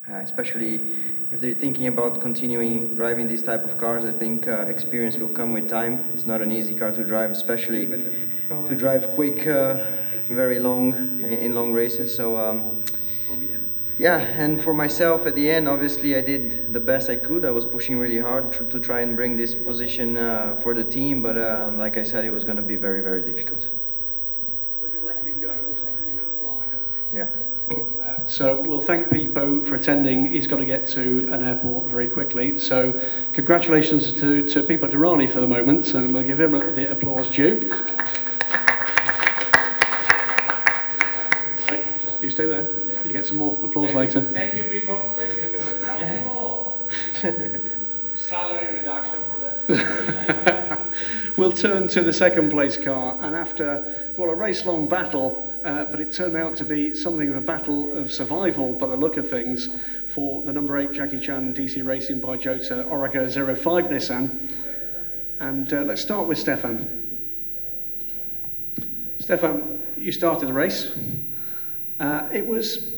especially if they're thinking about continuing driving these type of cars. I think experience will come with time. It's not an easy car to drive, especially to drive quick, very long, in long races. So yeah, and for myself at the end, obviously I did the best I could. I was pushing really hard to try and bring this position for the team, but like I said, it was going to be very, very difficult. We're going to let you go, so you're going to fly. Yeah. So we'll thank Pipo for attending. He's got to get to an airport very quickly. So congratulations to Pipo Derani for the moment, and we'll give him the applause due. Right, you stay there. You get some more applause later. Thank you, Pipo. Thank you. Salary reduction for that. We'll turn to the second place car, and after, well, a race-long battle, but it turned out to be something of a battle of survival by the look of things for the number 8 Jackie Chan DC Racing by Jota Oreca 05 Nissan. And let's start with Stefan. Stefan, you started the race. It was,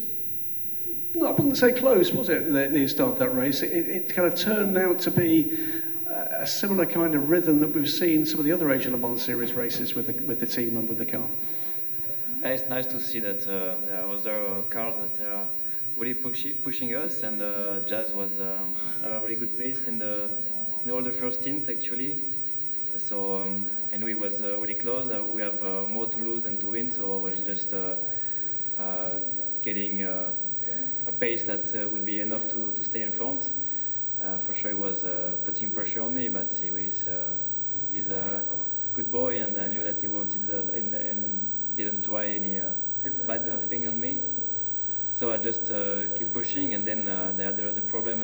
I wouldn't say close, was it, that you started that race? It kind of turned out to be a similar kind of rhythm that we've seen some of the other Asian Le Mans Series races with the team and with the car. Yeah, it's nice to see that there are other cars that are really pushing us, and Jazz was a really good pace in all the first stint actually. So and we was really close. We have more to lose than to win, so I was just getting a pace that would be enough to stay in front. For sure, he was putting pressure on me, but he's a good boy, and I knew that he wanted and didn't try any bad thing on me. So I just keep pushing, and then they had the problem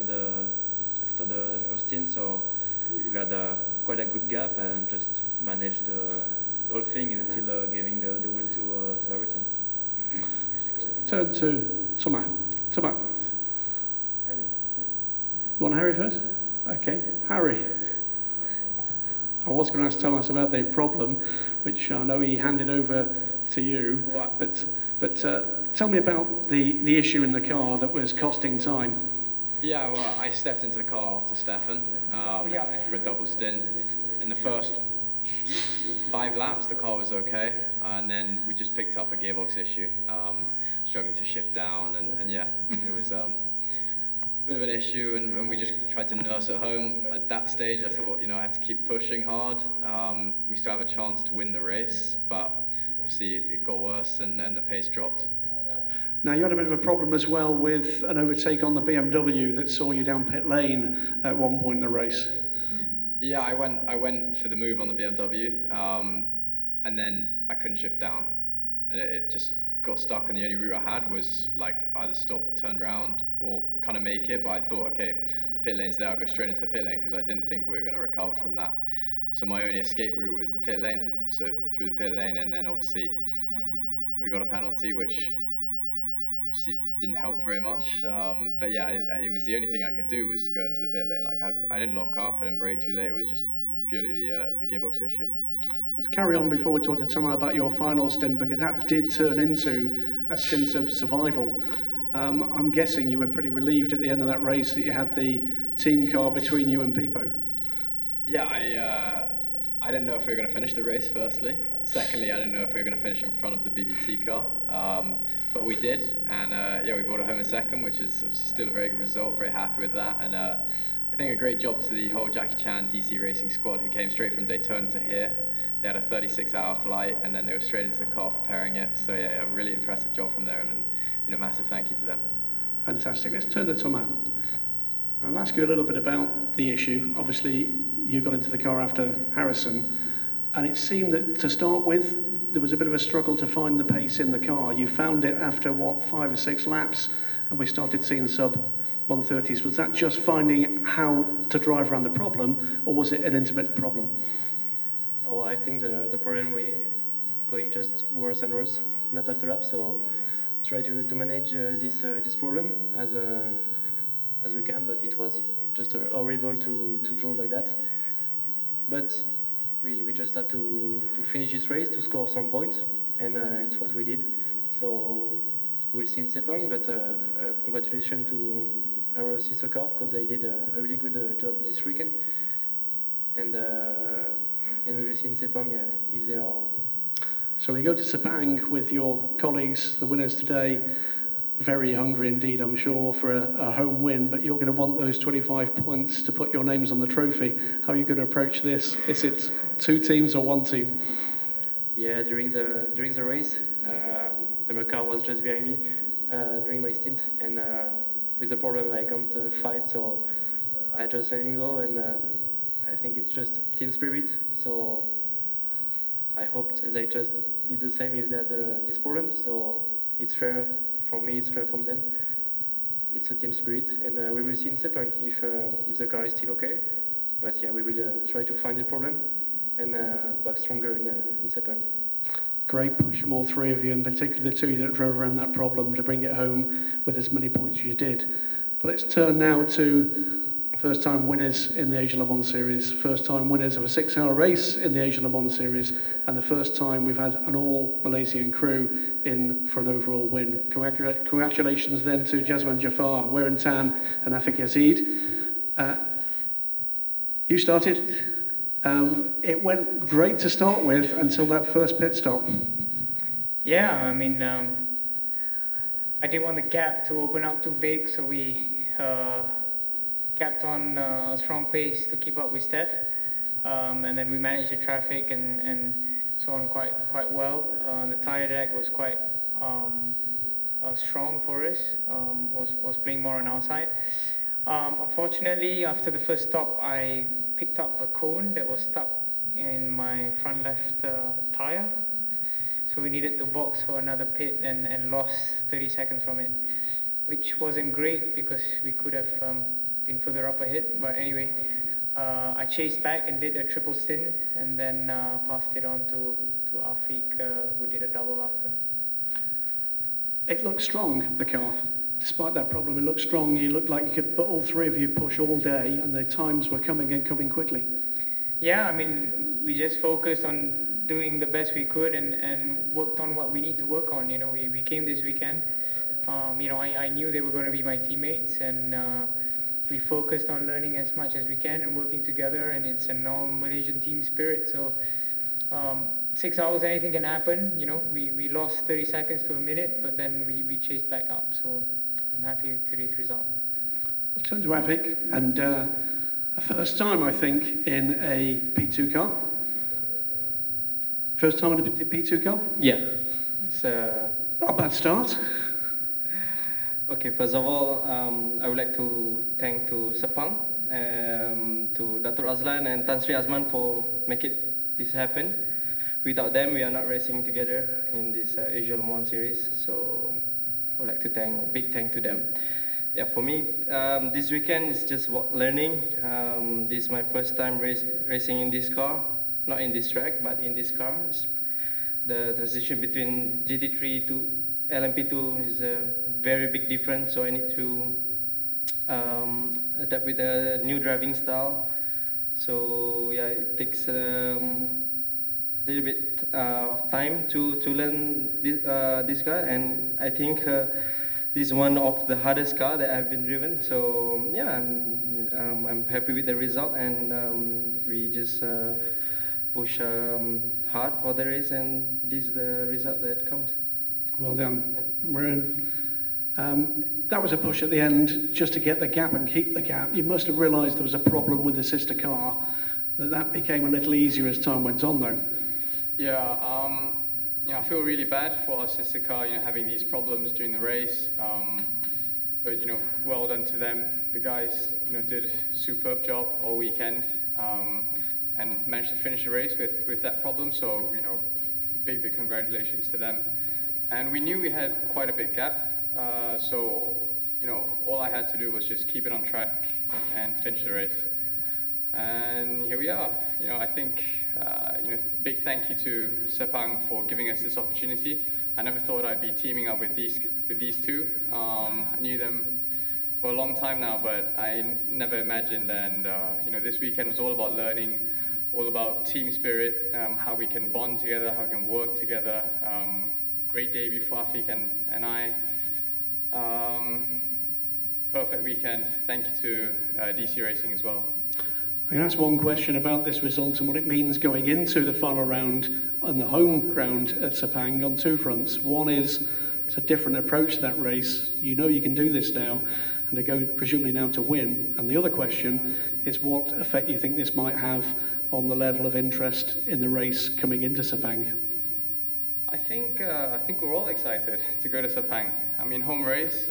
after the first stint. So we had quite a good gap and just managed the whole thing until giving the wheel to Harrison. Turn to Thomas. Thomas. Harry first. You want Harry first? Okay, Harry. I was going to ask Thomas about the problem, which I know he handed over to you. But tell me about the issue in the car that was costing time. Yeah, well, I stepped into the car after Stefan for a double stint. In the first 5 laps, the car was okay, and then we just picked up a gearbox issue, struggling to shift down, and yeah, it was a bit of an issue, and we just tried to nurse it home. At that stage, I thought, I have to keep pushing hard. We still have a chance to win the race, but obviously it got worse, and the pace dropped. Now, you had a bit of a problem as well with an overtake on the BMW that saw you down pit lane at one point in the race. Yeah, I went for the move on the BMW, and then I couldn't shift down, and it just got stuck, and the only route I had was like either stop, turn around, or kind of make it, but I thought, okay, the pit lane's there, I'll go straight into the pit lane, because I didn't think we were going to recover from that. So my only escape route was the pit lane, so through the pit lane, and then obviously we got a penalty, which obviously didn't help very much. But yeah, it was the only thing I could do was to go into the pit lane. Like I didn't lock up, I didn't brake too late. It was just purely the gearbox issue. Let's carry on before we talk to Thomas about your final stint, because that did turn into a stint of survival. I'm guessing you were pretty relieved at the end of that race that you had the team car between you and Pipo. Yeah, I didn't know if we were going to finish the race, firstly. Secondly, I didn't know if we were going to finish in front of the BBT car. But we did, and yeah, we brought it home in second, which is obviously still a very good result, very happy with that. And I think a great job to the whole Jackie Chan DC Racing squad, who came straight from Daytona to here. They had a 36-hour flight, and then they were straight into the car preparing it. So yeah, a really impressive job from there, and massive thank you to them. Fantastic. Let's turn to Thomas. I'll ask you a little bit about the issue. Obviously, you got into the car after Harrison, and it seemed that to start with, there was a bit of a struggle to find the pace in the car. You found it after, 5 or 6 laps, and we started seeing sub-130s. Was that just finding how to drive around the problem, or was it an intermittent problem? Oh, I think the problem we going just worse and worse, lap after lap, so try to manage this problem as we can, but it was just horrible to draw like that. But we just have to finish this race, to score some points, and it's what we did. So we'll see in Sepang, but congratulations to our sister car, because they did a really good job this weekend. And we will see in Sepang if they are. So we go to Sepang with your colleagues, the winners today, very hungry indeed, I'm sure, for a home win, but you're going to want those 25 points to put your names on the trophy. How are you going to approach this? Is it 2 teams or 1 team? Yeah, during the race, the car was just behind me during my stint, and with the problem I can't fight, so I just let him go, and I think it's just team spirit. So I hoped they just did the same if they have this problem. So it's fair for me, it's fair from them. It's a team spirit, and we will see in Sepang if the car is still okay. But yeah, we will try to find the problem and back stronger in Sepang. Great push from all 3 of you, and particularly the 2 that drove around that problem to bring it home with as many points as you did. But let's turn now to first-time winners in the Asia Le Mans Series, first-time winners of a 6-hour race in the Asia Le Mans Series, and the first time we've had an all-Malaysian crew in for an overall win. Congratulations then to Jasmine Jafar, Werin Tan and Afik Yazid. You started. It went great to start with until that first pit stop. Yeah, I mean, I didn't want the gap to open up too big, so we kept on a strong pace to keep up with Steph, and then we managed the traffic and so on quite well. The tire deck was quite strong for us, was playing more on our side. Unfortunately, after the first stop, I picked up a cone that was stuck in my front left tire. So we needed to box for another pit and lost 30 seconds from it, which wasn't great because we could have been further up ahead. But anyway, I chased back and did a triple stint and then passed it on to Afik, who did a double after. It looked strong, the car. Despite that problem, it looked strong. You looked like you could, but all 3 of you push all day, and the times were coming and coming quickly. Yeah, I mean, we just focused on doing the best we could and worked on what we need to work on. You know, we came this weekend. You know, I knew they were going to be my teammates, and we focused on learning as much as we can and working together. And it's an all-Malaysian team spirit. So 6 hours, anything can happen. You know, we lost 30 seconds to a minute, but then we chased back up. So I'm happy with today's result. We'll turn to Avik, and a first time, I think, in a P2 car. First time in a P2 car? Yeah. It's Not a bad start. okay. First of all, I would like to thank to Sepang, to Datuk Azlan and Tan Sri Azman for making this happen. Without them, we are not racing together in this Asia Le Mans series. So I would like to big thank to them. Yeah, for me, this weekend is just learning. This is my first time racing in this car, not in this track, but in this car. It's the transition between GT3 to LMP2 is a very big difference, so I need to adapt with the new driving style. So yeah, it takes little bit of time to learn this car, and I think this is one of the hardest car that I've been driven. So yeah, I'm happy with the result, and we just push hard for the race, and this is the result that comes. Well done. We're in. That was a push at the end just to get the gap and keep the gap. You must have realised there was a problem with the sister car. That became a little easier as time went on, though. Yeah, you know, I feel really bad for our sister car, you know, having these problems during the race. But you know, well done to them. The guys, you know, did a superb job all weekend, and managed to finish the race with that problem. So you know, big congratulations to them. And we knew we had quite a big gap. So you know, all I had to do was just keep it on track and finish the race. And here we are. You know, I think, you know, big thank you to Sepang for giving us this opportunity. I never thought I'd be teaming up with these two. I knew them for a long time now, but I never imagined. And you know, this weekend was all about learning, all about team spirit, how we can bond together, how we can work together. Great debut for Afik and I. perfect weekend. Thank you to DC Racing as well. I can ask one question about this result and what it means going into the final round on the home ground at Sepang on two fronts. One is it's a different approach to that race. You know you can do this now, and to go presumably now to win. And the other question is what effect you think this might have on the level of interest in the race coming into Sepang. I think we're all excited to go to Sepang. I mean, home race,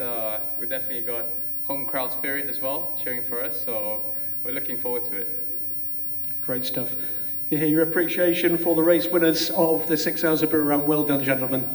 we definitely got home crowd spirit as well, cheering for us, so we're looking forward to it. Great stuff. You hear your appreciation for the race winners of the 6 Hours of Buriram. Well done, gentlemen.